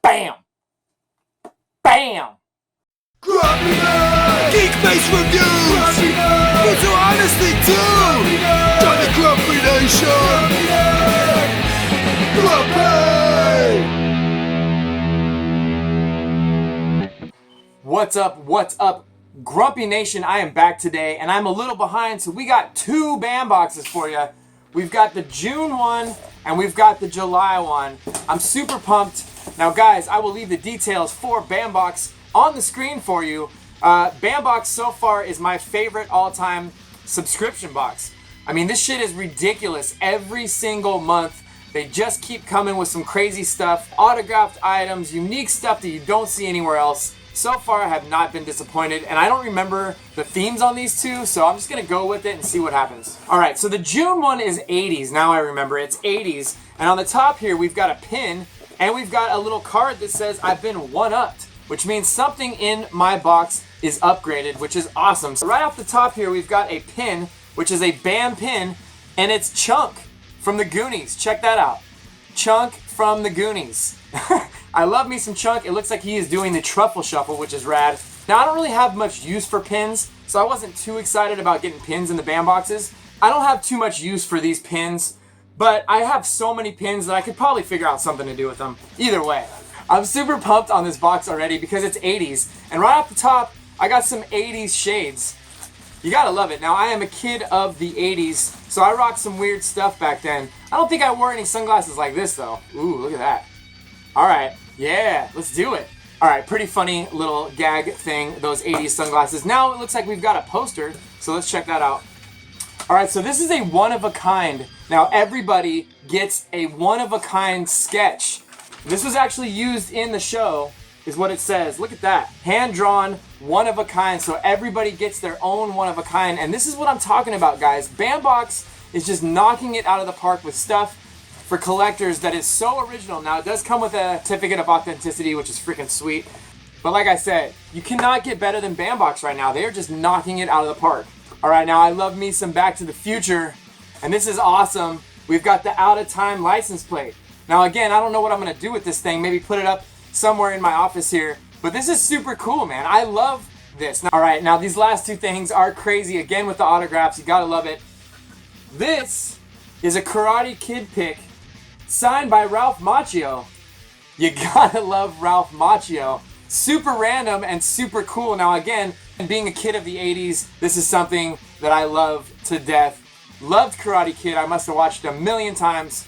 Bam! Bam! Geek-based reviews! Brutal honesty too! Join the Grumpy Nation! Grumpy! What's up? What's up? Grumpy Nation, I am back today, and I'm a little behind, so we got two BAM boxes for you. We've got the June one, and we've got the July one. I'm super pumped. Now guys, I will leave the details for BAM box on the screen for you. BAM box so far is my favorite all-time subscription box. I mean, this shit is ridiculous. Every single month, they just keep coming with some crazy stuff, autographed items, unique stuff that you don't see anywhere else. So far, I have not been disappointed, and I don't remember the themes on these two, so I'm just gonna go with it and see what happens. All right, so the June one is 80s. Now I remember, it's 80s. And on the top here, we've got a pin, and we've got a little card that says, I've been one-upped, which means something in my box is upgraded, which is awesome. So right off the top here, we've got a pin, which is a BAM pin, and it's Chunk from the Goonies. Check that out. Chunk from the Goonies. I love me some Chunk. It looks like he is doing the truffle shuffle, which is rad. Now, I don't really have much use for pins, so I wasn't too excited about getting pins in the BAM boxes. I don't have too much use for these pins, but I have so many pins that I could probably figure out something to do with them. Either way, I'm super pumped on this box already because it's 80s. And right off the top, I got some 80s shades. You gotta love it. Now, I am a kid of the 80s, so I rocked some weird stuff back then. I don't think I wore any sunglasses like this, though. Ooh, look at that. All right, yeah, let's do it. All right, pretty funny little gag thing, those 80s sunglasses. Now it looks like we've got a poster, so let's check that out. All right, so this is a one-of-a-kind. Now, everybody gets a one-of-a-kind sketch. This was actually used in the show, is what it says. Look at that. Hand-drawn, one-of-a-kind, so everybody gets their own one-of-a-kind. And this is what I'm talking about, guys. BAM box is just knocking it out of the park with stuff for collectors that is so original. Now, it does come with a certificate of authenticity, which is freaking sweet. But like I said, you cannot get better than BAM box right now. They are just knocking it out of the park. All right, now I love me some Back to the Future, and this is awesome. We've got the out-of-time license plate. Now, again, I don't know what I'm gonna do with this thing. Maybe put it up somewhere in my office here. But this is super cool, man. I love this. All right, now these last two things are crazy. Again, with the autographs, you gotta love it. This is a Karate Kid pick signed by Ralph Macchio. You gotta love Ralph Macchio. Super random and super cool. Now again, being a kid of the 80s, this is something that I love to death. Loved Karate Kid. I must have watched it a million times.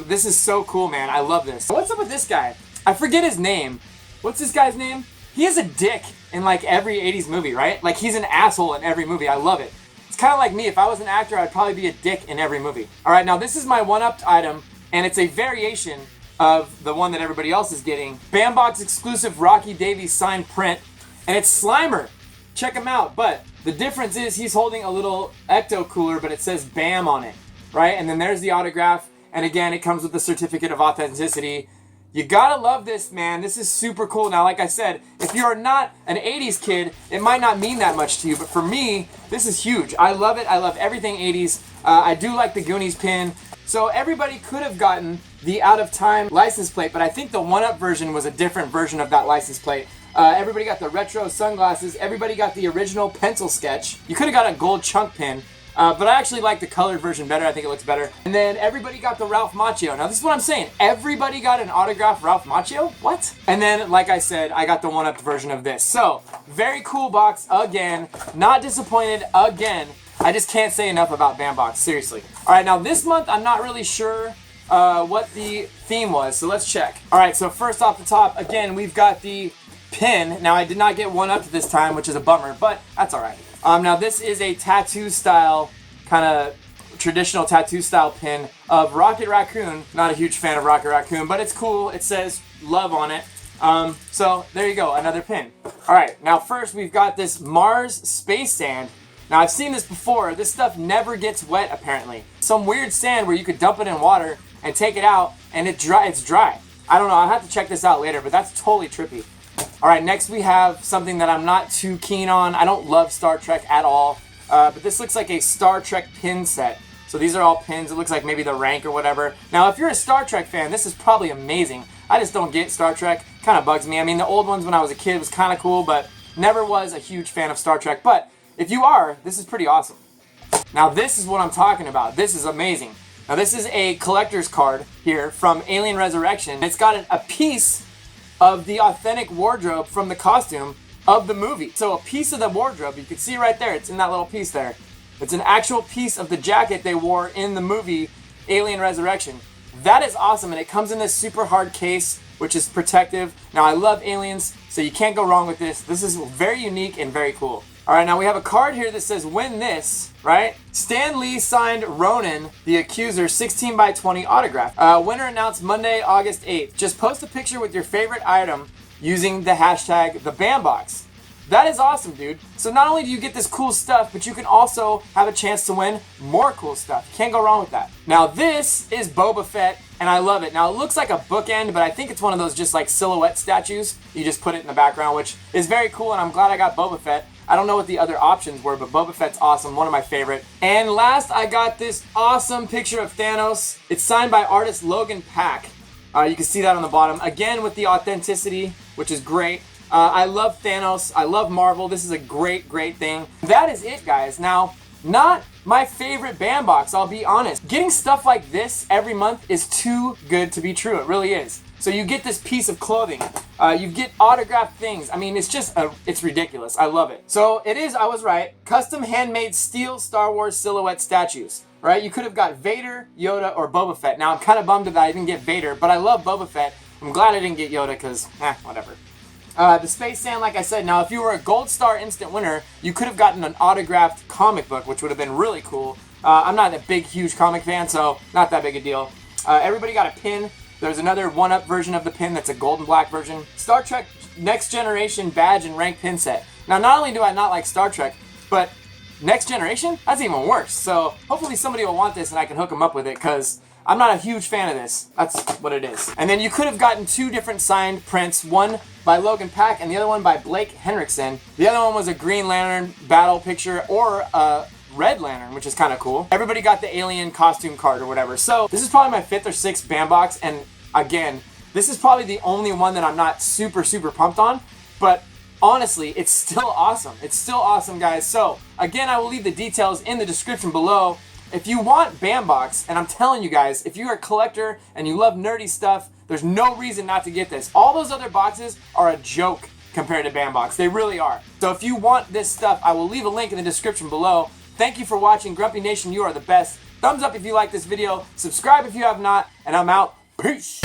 This is so cool, man. I love this. What's up with this guy? I forget his name. What's this guy's name? He is a dick in like every 80s movie, right? Like he's an asshole in every movie. I love it. It's kind of like me. If I was an actor, I'd probably be a dick in every movie. All right, now this is my one-upped item, and it's a variation of the one that everybody else is getting. BAM box exclusive Rocky Davies signed print, and it's Slimer. Check him out. But the difference is he's holding a little ecto cooler, but it says BAM on it, right? And then there's the autograph, and again, it comes with the certificate of authenticity. You gotta love this, man. This is super cool. Now, like I said, if you're not an 80s kid, it might not mean that much to you, but for me, this is huge. I love it. I love everything 80s. I do like the Goonies pin. So everybody could have gotten the out-of-time license plate, but I think the one-up version was a different version of that license plate. Everybody got the retro sunglasses. Everybody got the original pencil sketch. You could have got a gold Chunk pin. But I actually like the colored version better. I think it looks better. And then everybody got the Ralph Macchio. Now, this is what I'm saying. Everybody got an autographed Ralph Macchio? What? And then, like I said, I got the one-up version of this. So, very cool box again. Not disappointed again. I just can't say enough about BAM box. Seriously. All right, now this month, I'm not really sure what the theme was. So, let's check. All right, so first off the top, again, we've got the pin. Now, I did not get one up this time, which is a bummer, but that's all right. Now this is a tattoo style, kind of traditional tattoo style pin of Rocket Raccoon. Not a huge fan of Rocket Raccoon, but it's cool. It says love on it. So there you go, another pin. All right, now first we've got this Mars space sand. Now I've seen this before. This stuff never gets wet apparently. Some weird sand where you could dump it in water and take it out and it's dry. I don't know, I'll have to check this out later, but that's totally trippy. All right, next we have something that I'm not too keen on. I don't love Star Trek at all, but this looks like a Star Trek pin set. So these are all pins. It looks like maybe the rank or whatever. Now, if you're a Star Trek fan, this is probably amazing. I just don't get Star Trek. Kind of bugs me. I mean, the old ones when I was a kid was kind of cool, but never was a huge fan of Star Trek. But if you are, this is pretty awesome. Now this is what I'm talking about. This is amazing. Now this is a collector's card here from Alien Resurrection. It's got a piece of the authentic wardrobe from the costume of the movie. So a piece of the wardrobe, you can see right there, it's in that little piece there. It's an actual piece of the jacket they wore in the movie Alien Resurrection. That is awesome, and it comes in this super hard case, which is protective. Now I love aliens, so you can't go wrong with this. This is very unique and very cool. All right, now we have a card here that says win this, right? Stan Lee signed Ronan, the Accuser, 16 by 20 autograph. Winner announced Monday, August 8th. Just post a picture with your favorite item using the hashtag #TheBandBox. That is awesome, dude. So not only do you get this cool stuff, but you can also have a chance to win more cool stuff. Can't go wrong with that. Now this is Boba Fett, and I love it. Now it looks like a bookend, but I think it's one of those just like silhouette statues. You just put it in the background, which is very cool, and I'm glad I got Boba Fett. I don't know what the other options were, but Boba Fett's awesome, one of my favorite. And last, I got this awesome picture of Thanos. It's signed by artist Logan Pack. You can see that on the bottom. Again, with the authenticity, which is great. I love Thanos. I love Marvel. This is a great, great thing. That is it, guys. Now, not my favorite band box, I'll be honest. Getting stuff like this every month is too good to be true. It really is. So you get this piece of clothing. You get autographed things. I mean, it's just, it's ridiculous. I love it. So it is, I was right, custom handmade steel Star Wars silhouette statues. Right? You could have got Vader, Yoda, or Boba Fett. Now, I'm kind of bummed that I didn't get Vader, but I love Boba Fett. I'm glad I didn't get Yoda because, whatever. The Space Sand, like I said, now if you were a Gold Star Instant winner, you could have gotten an autographed comic book, which would have been really cool. I'm not a big, huge comic fan, so not that big a deal. Everybody got a pin. There's another one-up version of the pin that's a gold and black version. Star Trek Next Generation badge and rank pin set. Now, not only do I not like Star Trek, but Next Generation? That's even worse. So hopefully somebody will want this and I can hook them up with it because I'm not a huge fan of this. That's what it is. And then you could have gotten two different signed prints, one by Logan Pack and the other one by Blake Henriksen. The other one was a Green Lantern battle picture or a Red Lantern, which is kind of cool. Everybody got the alien costume card or whatever. So this is probably my 5th or 6th band box, and again, this is probably the only one that I'm not super pumped on, but honestly, it's still awesome. It's still awesome, guys. So again, I will leave the details in the description below. If you want Bandbox, and I'm telling you guys, if you're a collector and you love nerdy stuff, there's no reason not to get this. All those other boxes are a joke compared to Bandbox. They really are. So if you want this stuff, I will leave a link in the description below. Thank you for watching. Grumpy Nation, you are the best. Thumbs up if you like this video. Subscribe if you have not. And I'm out. Peace.